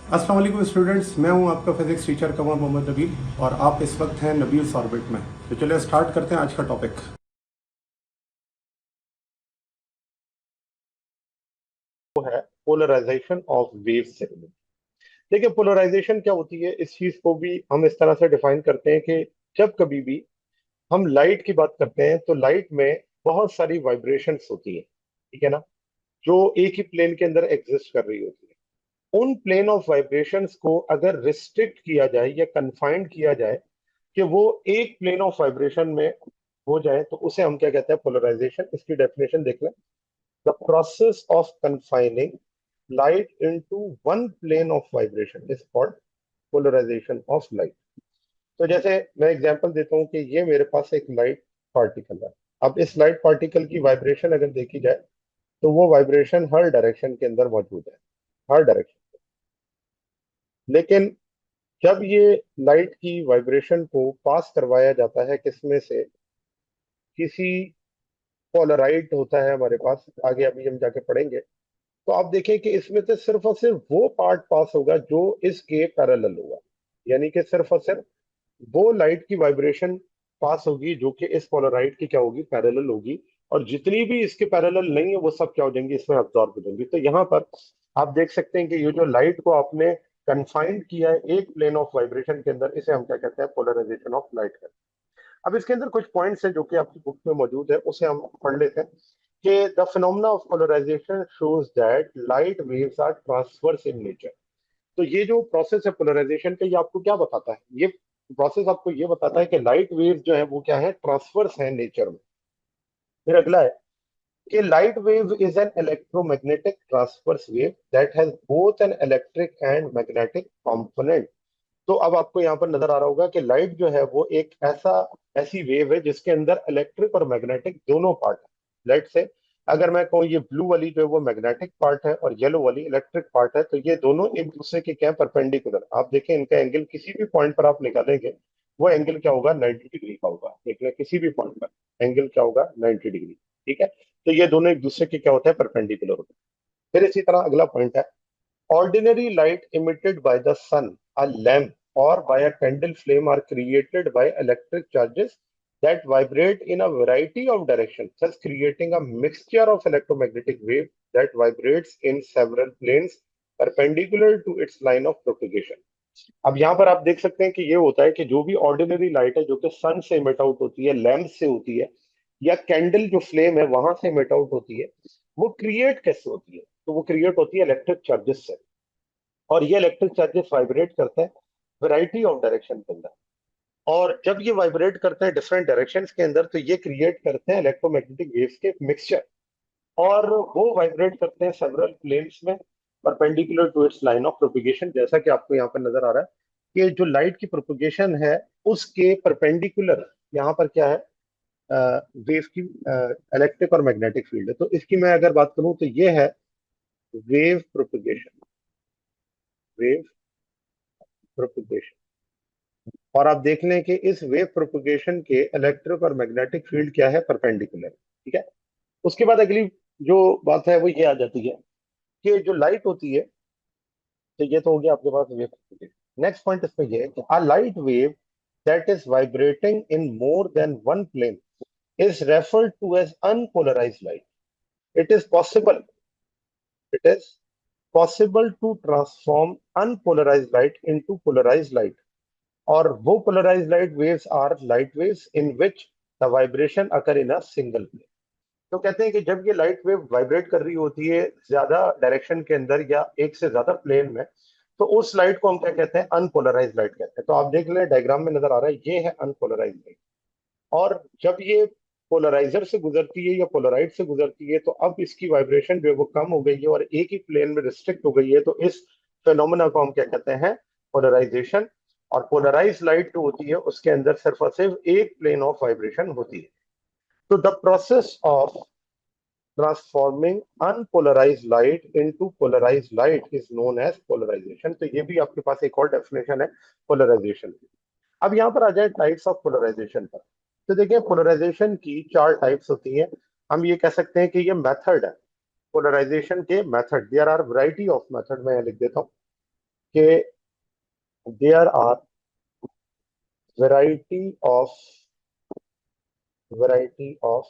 अस्सलाम वालेकुम स्टूडेंट्स, मैं हूं आपका फिजिक्स टीचर कमर मोहम्मद नबील और आप इस वक्त हैं नबील्स ऑर्बिट में। तो चलिए स्टार्ट करते हैं आज का टॉपिक। वो है पोलराइजेशन ऑफ वेव सेगमेंट। देखिए, पोलराइजेशन क्या होती है, इस चीज को भी हम इस तरह से डिफाइन करते हैं कि जब कभी भी हम लाइट की बात करते हैं तो लाइट में बहुत सारी वाइब्रेशंस होती है, ठीक है ना, जो एक ही प्लेन के अंदर एग्जिस्ट कर रही होती है। उन प्लेन ऑफ वाइब्रेशंस को अगर रिस्ट्रिक्ट किया जाए या कन्फाइंड किया जाए कि वो एक प्लेन ऑफ वाइब्रेशन में हो जाए तो उसे हम क्या कहते हैं, पोलराइजेशन। इसकी डेफिनेशन देख लें। The process of confining light into one plane of vibration is called polarization of light। तो जैसे मैं एग्जांपल देता हूं कि ये मेरे पास एक लाइट पार्टिकल है। अब इस लाइट पार्टिकल की वाइब्रेशन अगर देखी जाए तो वो वाइब्रेशन हर डायरेक्शन के अंदर मौजूद है, हर डायरेक्शन। लेकिन जब ये लाइट की वाइब्रेशन को पास करवाया जाता है किसमें से, किसी पोलराइड होता है हमारे पास, आगे अभी हम जाके पढ़ेंगे। तो आप देखें कि इसमें से सिर्फ और सिर्फ वो पार्ट पास होगा जो इसके पैरेलल होगा। यानी कि सिर्फ और सिर्फ वो लाइट की वाइब्रेशन पास होगी जो कि इस पोलराइड की क्या होगी, पैरेलल होगी। और जितनी भी इसके पैरेलल नहीं है वो सब क्या हो जाएंगी, इसमें अब्जॉर्ब हो जाएंगी। तो यहाँ पर आप देख सकते हैं कि ये जो लाइट को आपने कन्फाइंड किया है एक प्लेन ऑफ वाइब्रेशन के अंदर, इसे हम क्या कहते हैं, पोलराइजेशन ऑफ लाइट कहते हैं। अब इसके अंदर कुछ पॉइंट्स हैं जो कि आपकी बुक में मौजूद है, उसे हम पढ़ लेते हैं कि the phenomena of polarization shows that light waves are transverse in nature. तो ये जो प्रोसेस है पोलराइजेशन का, ये आपको क्या बताता है? ये प्रोसेस आपको ये बताता है कि लाइट वेव जो है वो क्या है, ट्रांसवर्स है नेचर में। फिर अगला है कि light wave is an electromagnetic transverse wave that has both an electric and magnetic component. तो अब आपको यहाँ पर नजर आ रहा होगा कि लाइट जो है वो एक ऐसी वेव है जिसके अंदर इलेक्ट्रिक और मैग्नेटिक दोनों पार्ट है। लाइट से अगर मैं कहूँ ये ब्लू वाली जो है वो मैग्नेटिक पार्ट है और येलो वाली इलेक्ट्रिक पार्ट है, तो ये दोनों एक दूसरे के क्या, परपेंडिकुलर। आप देखें इनका एंगल किसी भी पॉइंट पर आप निकालेंगे, वो एंगल क्या होगा, 90 डिग्री का होगा। देख लें किसी भी पॉइंट पर एंगल क्या होगा, 90 डिग्री। ठीक है, तो ये दोनों एक दूसरे के क्या होते हैं, परपेंडिकुलर होते हैं। फिर इसी तरह अगला पॉइंट है, ordinary light emitted by the sun, a lamp, or by a candle flame are created by electric charges that vibrate in a variety of directions, thus creating a mixture of electromagnetic wave that vibrates in several planes perpendicular to its line of propagation। अब यहाँ पर आप देख सकते हैं कि ये होता है कि जो भी ऑर्डिनरी लाइट है जो कि सन से इमिट आउट होती है, लैम्प से होती है, या कैंडल जो फ्लेम है वहां से इमिट आउट होती है, वो क्रिएट कैसे होती है? तो वो क्रिएट होती है इलेक्ट्रिक चार्जेस से। और ये इलेक्ट्रिक चार्जेस वाइब्रेट करते हैं वैरायटी ऑफ डायरेक्शन के अंदर। और जब ये वाइब्रेट करते हैं डिफरेंट डायरेक्शंस के अंदर तो ये क्रिएट करते हैं इलेक्ट्रोमैग्नेटिक वेव्स के मिक्सचर। और वो वाइब्रेट करते हैं सेवरल प्लेन्स में perpendicular to its line of propagation. जैसा कि आपको यहाँ पर नजर आ रहा है कि जो लाइट की प्रोपिगेशन है उसके परपेंडिकुलर यहाँ पर क्या है, वेव की इलेक्ट्रिक और मैग्नेटिक फील्ड है। तो इसकी मैं अगर बात करूं तो ये है वेव प्रोपिगेशन, वेव प्रोपिगेशन। और आप देख लें कि इस वेव प्रोपगेशन के इलेक्ट्रिक और मैग्नेटिक फील्ड क्या है, परपेंडिकुलर। ठीक है, उसके बाद अगली जो बात है वो ये आ जाती है कि जो लाइट होती है, तो ये तो हो गया आपके पास वेव प्रोपगेशन। नेक्स्ट पॉइंट इसमें ये है कि a light wave that is vibrating in more than one plane is referred to as unpolarized light. It is possible, it is possible to transform unpolarized light into polarized light। और वो polarize light waves are light waves in which the vibration occur in a single plane. तो कहते हैं कि जब ये light wave vibrate कर रही होती है ज्यादा डायरेक्शन के अंदर या एक से ज्यादा प्लेन में, तो उस लाइट को हम क्या कहते हैं, अनपोलराइज लाइट कहते हैं। तो आप देख लें डायग्राम में नजर आ रहा है, ये है अनपोलराइज लाइट। और जब ये पोलराइजर से गुजरती है या पोलराइड से गुजरती है तो अब इसकी वाइब्रेशन जो है वो कम हो गई है और एक ही प्लेन में रिस्ट्रिक्ट हो गई है। तो इस फेनोमेना को हम क्या कहते हैं, पोलराइजेशन। और पोलराइज लाइट जो होती है उसके अंदर सिर्फ और सिर्फ एक प्लेन ऑफ वाइब्रेशन होती है। तो the process of transforming unpolarize light into polarize light is known as polarization. तो ये भी आपके पास एक और डेफिनेशन है पोलराइजेशन की। अब यहाँ पर आ जाए टाइप्स ऑफ पोलराइजेशन पर। तो देखिए पोलराइजेशन की चार टाइप्स होती हैं। हम ये कह सकते हैं कि ये मेथड है पोलराइजेशन के, method. There are variety of method, मैं यहाँ लिख देता हूँ। कि there are variety of variety of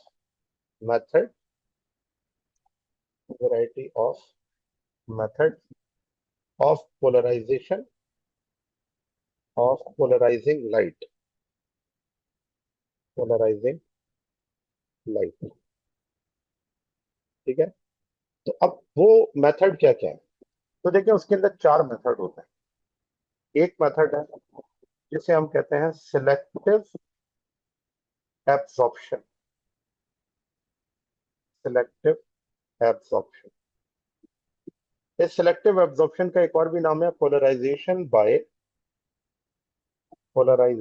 method variety of methods of polarizing polarizing light। ठीक है, तो अब वो मेथड क्या क्या है? तो देखिए उसके अंदर चार मेथड होते हैं। एक मेथड है जिसे हम कहते हैं सिलेक्टिव एब्जॉर्प्शन। सिलेक्टिव एब्जॉर्प्शन, इस सिलेक्टिव एब्जॉर्प्शन का एक और भी नाम है polarization by Polaroid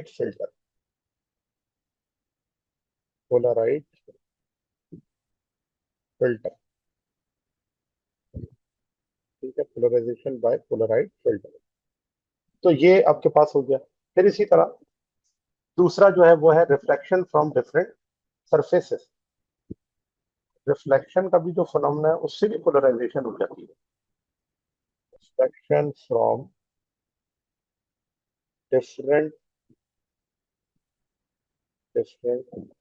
filter. Polaroid filter, ठीक है, पोलराइजेशन बाय पोलराइड फिल्टर। तो ये आपके पास हो गया। फिर इसी तरह दूसरा जो है वो है reflection from different surfaces. Reflection का भी जो फिनोमेना है उससे भी पोलराइजेशन हो जाती है। Reflection from different different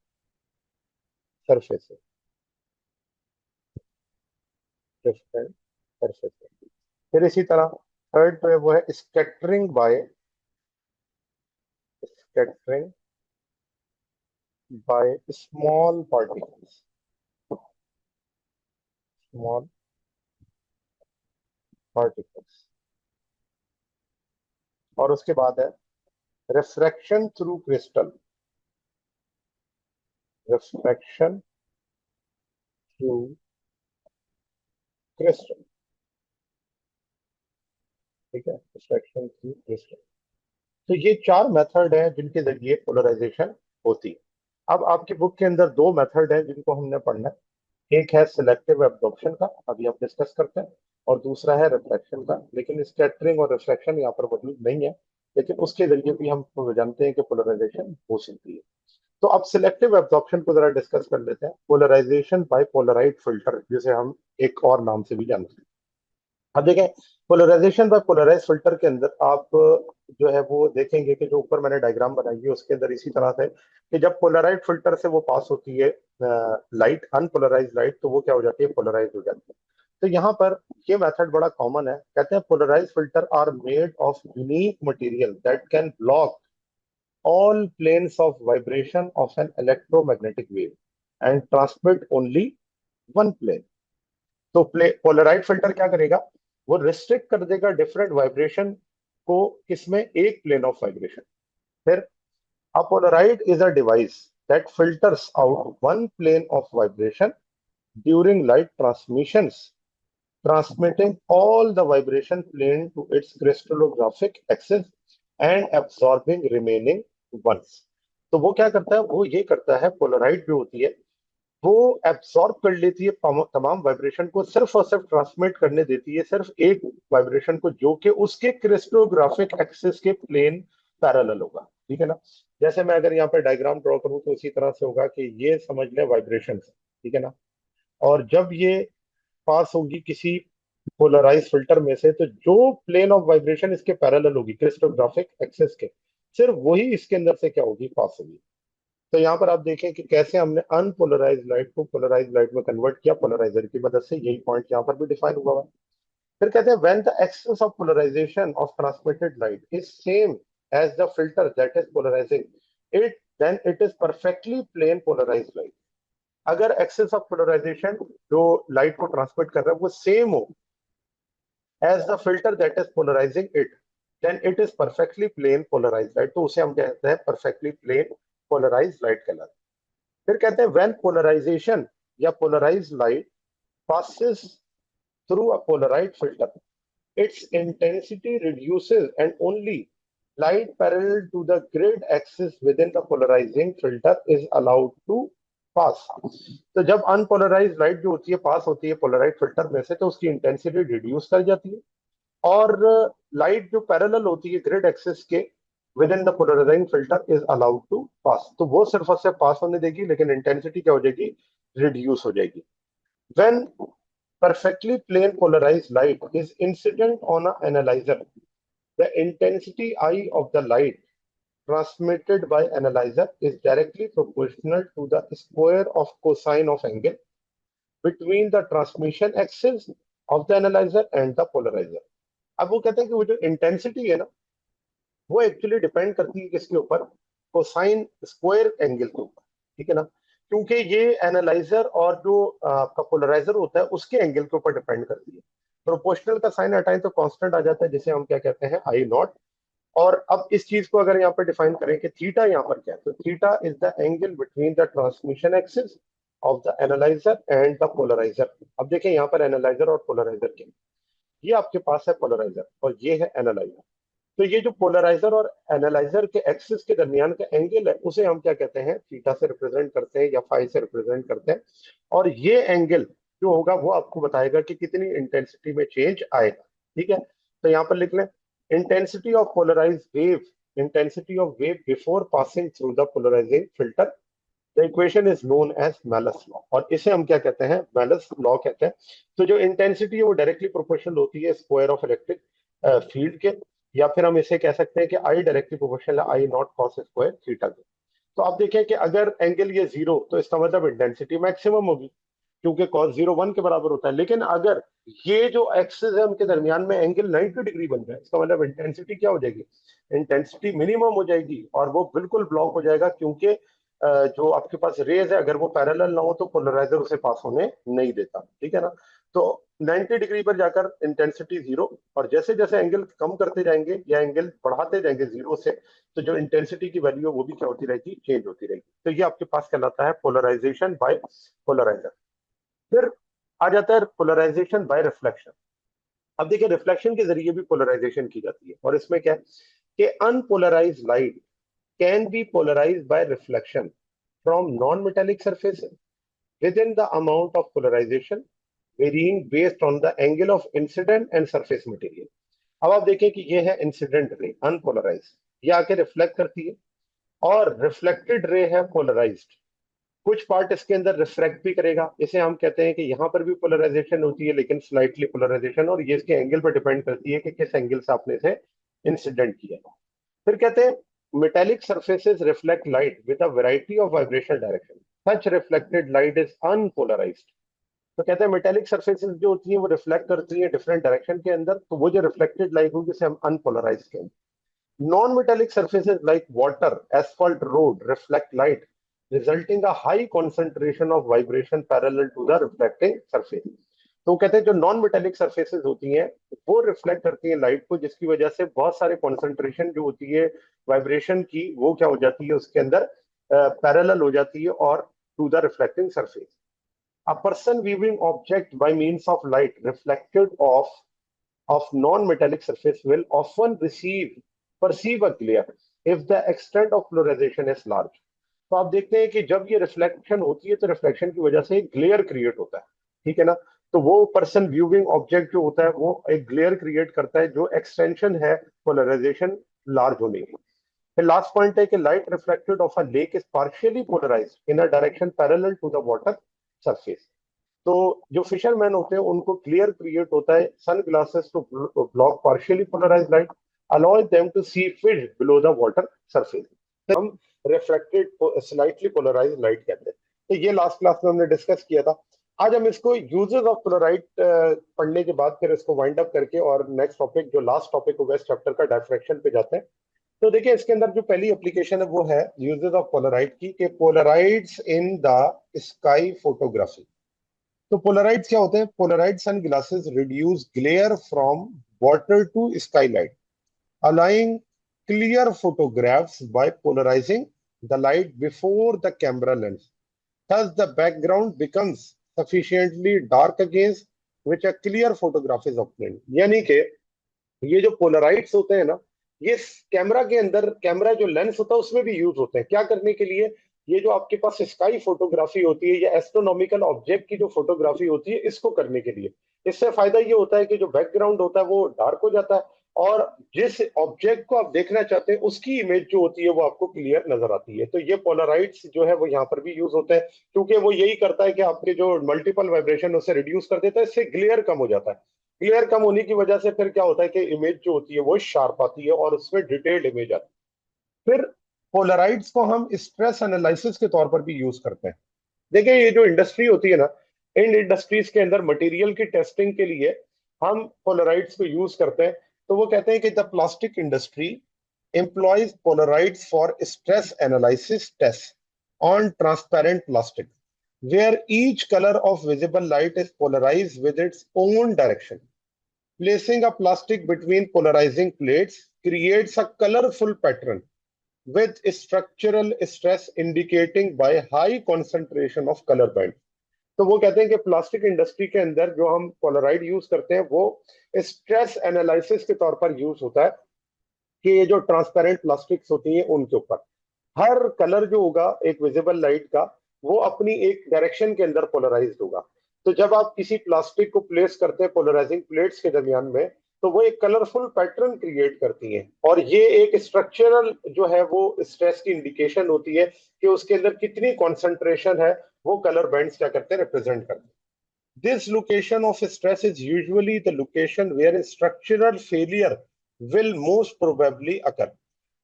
surfaces, different surfaces. फिर इसी तरह थर्ड जो है वो है स्कैटरिंग बाय स्मॉल पार्टिकल्स। और उसके बाद है refraction through crystal. Refraction through crystal, ठीक है, रिफ्रैक्शन थ्रू क्रिस्टल। तो ये चार मेथड है जिनके जरिए पोलराइजेशन होती है। अब आपकी बुक के अंदर दो मेथड है जिनको हमने पढ़ना है। एक है सिलेक्टिव एब्जॉर्प्शन का, अभी हम डिस्कस करते हैं, और दूसरा है रिफ्लेक्शन का। लेकिन स्कैटरिंग और रिफ्लेक्शन यहाँ पर मौजूद नहीं है, लेकिन उसके जरिए भी हम जानते हैं कि पोलराइजेशन हो सकती है। तो अब सिलेक्टिव एब्जॉर्प्शन को जरा डिस्कस कर लेते हैं। पोलराइजेशन बाय पोलराइड फिल्टर, जिसे हम एक और नाम से भी जानते हैं। अब देखें, पोलराइजेशन बाय पोलराइज फिल्टर के अंदर आप जो है वो देखेंगे कि जो ऊपर मैंने डायग्राम बनाई है उसके अंदर इसी तरह से कि जब पोलराइड फिल्टर से वो पास होती है लाइट, अनपोलराइज लाइट, तो वो क्या हो जाती है, पोलराइज हो जाती है। तो यहाँ पर ये मेथड बड़ा कॉमन है। कहते हैं polarize filter are made of unique material that can block all planes of vibration of an electromagnetic wave and transmit only one plane। तो पोलराइड फिल्टर क्या करेगा, वो रिस्ट्रिक्ट कर देगा डिफरेंट वाइब्रेशन को, किसमें, एक प्लेन ऑफ वाइब्रेशन। फिर a polaroid is a device that filters out one plane of vibration during light transmissions, transmitting all the vibration plane to its crystallographic axis and absorbing remaining ones। तो वो क्या करता है, वो ये करता है, पोलराइड जो होती है वो एब्सॉर्ब कर लेती है तमाम वाइब्रेशन को, सिर्फ और सिर्फ ट्रांसमिट करने देती है सिर्फ एक वाइब्रेशन को, जो कि उसके क्रिस्टलोग्राफिक एक्सिस के प्लेन पैरेलल होगा। ठीक है ना। जैसे मैं अगर यहाँ पर डायग्राम ड्रॉ करूँ तो इसी तरह से होगा कि ये समझ लें वाइब्रेशन, ठीक है ना। और जब ये पास होगी किसी पोलराइज फिल्टर में से, तो जो प्लेन ऑफ वाइब्रेशन इसके पैरेलल होगी क्रिस्टोग्राफिक एक्सिस के, सिर्फ वही इसके अंदर से क्या होगी, पास होगी। तो यहाँ पर आप देखें कि कैसे हमने अनपोलराइज लाइट को पोलराइज लाइट में कन्वर्ट किया पोलराइजर की मदद से। यही पॉइंट यहाँ पर भी डिफाइन हुआ है। फिर कहते हैं when the axis of polarization of transmitted light is same as the filter that is polarizing it, then it is perfectly plane polarize light. अगर एक्सिस ऑफ पोलराइजेशन जो लाइट को ट्रांसमिट कर रहा है वो सेम हो as the filter that is polarizing it, then it is perfectly plain polarized light। तो उसे हम कहते हैं perfectly plain polarized light कहलाता है। फिर कहते हैं when polarization या polarized light passes through a polarized filter, its intensity reduces and only light parallel to the grid axis within the polarizing filter is allowed to पास। तो जब unpolarise light जो होती है पास होती है पोलराइज फिल्टर में से, तो उसकी इंटेंसिटी रिड्यूस कर जाती है, और लाइट जो पैरेलल होती है ग्रिड एक्सिस के within the polarizing filter is allowed to pass. तो वो सिर्फ और सिर्फ पास होने देगी, लेकिन इंटेंसिटी क्या हो जाएगी, रिड्यूस हो जाएगी। When perfectly plane polarized light is incident on an analyzer, the intensity I of the light transmitted by analyzer is directly proportional to the square of cosine of angle between the transmission axis of the analyzer and the polarizer. अब वो कहते हैं कि वो जो intensity है ना, वो एक्चुअली डिपेंड करती है किसके ऊपर, कोसाइन स्क्वायर एंगल के ऊपर, ठीक है ना, क्योंकि ये एनालाइजर और जो आपका पोलराइजर होता है उसके एंगल के ऊपर डिपेंड करती है। प्रोपोर्शनल का साइन हटाएं तो कांस्टेंट आ जाता है, जिसे हम क्या कहते हैं, आई नॉट। और अब इस चीज को अगर यहाँ पर डिफाइन करें कि थीटा यहाँ पर क्या है, तो theta is the angle between the transmission axis of the analyser and the polarizer. अब देखें यहाँ पर एनालाइजर और पोलराइजर के, ये आपके पास है पोलराइजर और ये है एनालाइजर। तो ये जो पोलराइजर और एनालाइजर के एक्सिस के दरमियान का एंगल है उसे हम क्या कहते हैं, थीटा से रिप्रेजेंट करते हैं या फाई से रिप्रेजेंट करते हैं। और ये एंगल जो होगा वो आपको बताएगा कि कितनी इंटेंसिटी में चेंज आएगा, ठीक है। तो यहाँ पर लिख लें, intensity of polarize wave, intensity of wave before passing through the polarizing filter, the equation is known as Malus law, और इसे हम क्या कहते हैं, मेलस लॉ कहते हैं। तो जो इंटेंसिटी है वो डायरेक्टली प्रोपोर्शनल होती है स्क्वायर ऑफ इलेक्ट्रिक फील्ड के, या फिर हम इसे कह सकते हैं कि आई डायरेक्टली प्रोपोर्शनल है आई नॉट कॉस स्क्वायर थीटा के। तो आप देखें कि अगर एंगल ये जीरो, तो इसका मतलब इंटेंसिटी मैक्सिमम होगी, क्योंकि cos 0 1 के बराबर होता है। लेकिन अगर ये जो एक्सिस है उनके दरमियान में एंगल 90 डिग्री बन जाए, इसका मतलब इंटेंसिटी क्या हो जाएगी, इंटेंसिटी मिनिमम हो जाएगी और वो बिल्कुल ब्लॉक हो जाएगा, क्योंकि जो आपके पास रेज है अगर वो पैरेलल ना हो तो पोलराइजर उसे पास होने नहीं देता, ठीक है ना। तो 90 डिग्री पर जाकर इंटेंसिटी जीरो, और जैसे जैसे एंगल कम करते जाएंगे या एंगल बढ़ाते जाएंगे जीरो से, तो जो इंटेंसिटी की वैल्यू है वो भी क्या होती रहेगी, चेंज होती रहेगी। तो ये आपके पास कहलाता है पोलराइजेशन बाय पोलराइजर। फिर आ जाता है पोलराइजेशन बाय रिफ्लेक्शन। अब देखिए रिफ्लेक्शन के जरिए भी पोलराइजेशन की जाती है, और इसमें क्या है कि unpolarize light can be polarized by reflection from non metallic surface within the amount of polarization varying based on the angle of incident and surface material। अब आप देखें कि ये है इंसिडेंट रे अनपोलराइज, ये आके रिफ्लेक्ट करती है, और रिफ्लेक्टेड रे है पोलराइज्ड। कुछ पार्ट इसके अंदर रिफ्रैक्ट भी करेगा, इसे हम कहते हैं कि यहाँ पर भी पोलराइजेशन होती है लेकिन स्लाइटली पोलराइजेशन, और ये इसके एंगल पर डिपेंड करती है कि किस एंगल से आपने इसे इंसिडेंट किया। फिर कहते हैं metallic surfaces reflect light with a variety of vibrational direction, such reflected light is unpolarized। तो कहते हैं मेटेलिक सरफेसेस जो होती हैं वो रिफ्लेक्ट करती हैं डिफरेंट डायरेक्शन के अंदर, तो वो जो रिफ्लेक्टेड लाइट होगी उसे हम अनपोलराइज्ड कहेंगे। Non-metallic surfaces like water, asphalt road reflect light, resulting a high concentration of vibration parallel to the reflecting surface। तो कहते हैं जो नॉन मेटेलिक सरफेसेस होती हैं वो रिफ्लेक्ट करती हैं लाइट को, जिसकी वजह से बहुत सारे कॉन्सेंट्रेशन जो होती है वाइब्रेशन की वो क्या हो जाती है उसके अंदर पैरेलल हो जाती है और to the reflecting surface. A person viewing object by means of light reflected of non-metallic surface will often perceive a glare if the extent of polarization is large। तो आप देखते हैं कि जब ये रिफ्लेक्शन होती है तो रिफ्लेक्शन की वजह से एक ग्लेयर क्रिएट होता है, ठीक है ना। तो वो पर्सन व्यूइंग ऑब्जेक्ट जो होता है वो एक ग्लेयर क्रिएट करता है जो एक्सटेंशन है पोलराइजेशन लार्ज होने की। फिर लास्ट पॉइंट है कि light reflected off a lake is partially polarized in a direction parallel to the water surface. तो जो फिशरमैन होते हैं उनको क्लियर क्रिएट होता है sun glasses to block partially polarized light, allow them to see fish below the water surface. हम reflected slightly polarized light कहते हैं। तो ये लास्ट क्लास में हमने डिस्कस किया था। आज हम इसको यूजेस ऑफ पोलराइट पढ़ने के बाद फिर इसको वाइंड अप करके और नेक्स्ट टॉपिक जो लास्ट टॉपिक होगा इस चैप्टर का डायफ्रैक्शन पे जाते हैं। तो देखिए इसके अंदर जो पहली एप्लीकेशन है वो है यूजेस ऑफ पोलराइट की, कि polaroids in the sky photography. तो पोलराइड्स क्या होते हैं, polaroid sun glasses reduce glare from water to skylight, allowing clear photographs by polarizing the light before the camera lens। Thus, the background becomes sufficiently dark against which a clear photograph is obtained। यानी कि ये जो पोलराइड्स होते हैं ना, ये camera के अंदर, कैमरा जो लेंस होता है उसमें भी यूज होते हैं। क्या करने के लिए, ये जो आपके पास स्काई फोटोग्राफी होती है या एस्ट्रोनॉमिकल ऑब्जेक्ट की जो फोटोग्राफी होती है इसको करने के लिए। इससे फायदा ये होता है कि जो बैकग्राउंड होता है वो डार्क हो जाता है और जिस ऑब्जेक्ट को आप देखना चाहते हैं उसकी इमेज जो होती है वो आपको क्लियर नजर आती है। तो ये पोलराइड्स जो है वो यहाँ पर भी यूज होते हैं, क्योंकि वो यही करता है कि आपके जो मल्टीपल वाइब्रेशन उसे रिड्यूस कर देता है, इससे ग्लेयर कम हो जाता है। ग्लेयर कम होने की वजह से फिर क्या होता है कि इमेज जो होती है वो शार्प आती है और उसमें डिटेल्ड इमेज आती है। फिर पोलराइड्स को हम स्ट्रेस एनालिसिस के तौर पर भी यूज करते हैं। देखिए, ये जो इंडस्ट्री होती है ना, इन इंडस्ट्रीज के अंदर मटेरियल की टेस्टिंग के लिए हम पोलराइड्स को यूज करते हैं। तो वो कहते हैं कि the plastic industry employs polarides for stress analysis tests on transparent plastic, where each color of visible light is polarized with its own direction. Placing a plastic between polarizing plates creates a colorful pattern with structural stress indicating by high concentration of color band. तो वो कहते हैं कि plastic industry के अंदर जो हम Polaroid use करते हैं वो स्ट्रेस एनालिसिस के तौर पर यूज होता है कि ये जो ट्रांसपेरेंट प्लास्टिक्स होती हैं उनके ऊपर हर कलर जो होगा एक विजिबल लाइट का वो अपनी एक डायरेक्शन के अंदर पोलराइज्ड होगा। तो जब आप किसी प्लास्टिक को प्लेस करते हैं पोलराइजिंग प्लेट्स के दरमियान में तो वो एक कलरफुल पैटर्न क्रिएट करती हैं, और ये एक स्ट्रक्चरल जो है वो स्ट्रेस की इंडिकेशन होती है कि उसके अंदर कितनी कॉन्सेंट्रेशन है, वो कलर बैंड्स क्या करते हैं, रिप्रेजेंट करते हैं। This location of stress is usually the location where structural failure will most probably occur.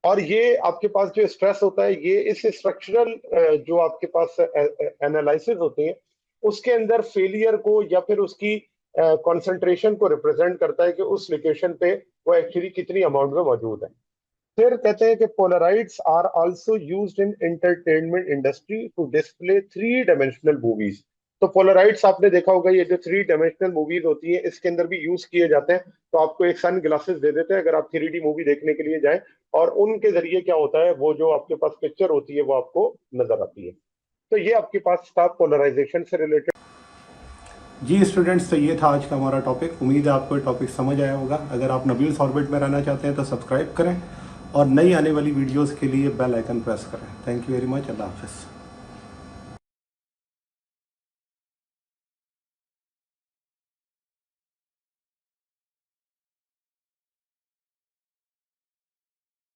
और ये आपके पास जो स्ट्रेस होता है ये इस स्ट्रक्चरल जो आपके पास एनालिसिस होती है उसके अंदर फेलियर को या फिर उसकी कंसंट्रेशन को रिप्रेजेंट करता है कि उस लोकेशन पे वो एक्चुअली कितनी अमाउंट में मौजूद है। फिर कहते हैं कि polaroids are also used in entertainment industry to display three dimensional movies. तो पोलराइड्स आपने देखा होगा, ये जो थ्री डायमेंशनल मूवीज होती है इसके अंदर भी यूज किए जाते हैं। तो आपको एक सन ग्लासेस दे देते हैं अगर आप 3D मूवी देखने के लिए जाएं, और उनके जरिए क्या होता है वो जो आपके पास पिक्चर होती है वो आपको नजर आती है। तो ये आपके पास था पोलराइजेशन से रिलेटेड। जी स्टूडेंट्स, तो ये था आज का हमारा टॉपिक। उम्मीद है आपको ये टॉपिक समझ आया होगा। अगर आप नबील्स ऑर्बिट में रहना चाहते हैं तो सब्सक्राइब करें और नई आने वाली वीडियोस के लिए बेल आइकन प्रेस करें। Thank you very much. अल्लाह हाफिज़।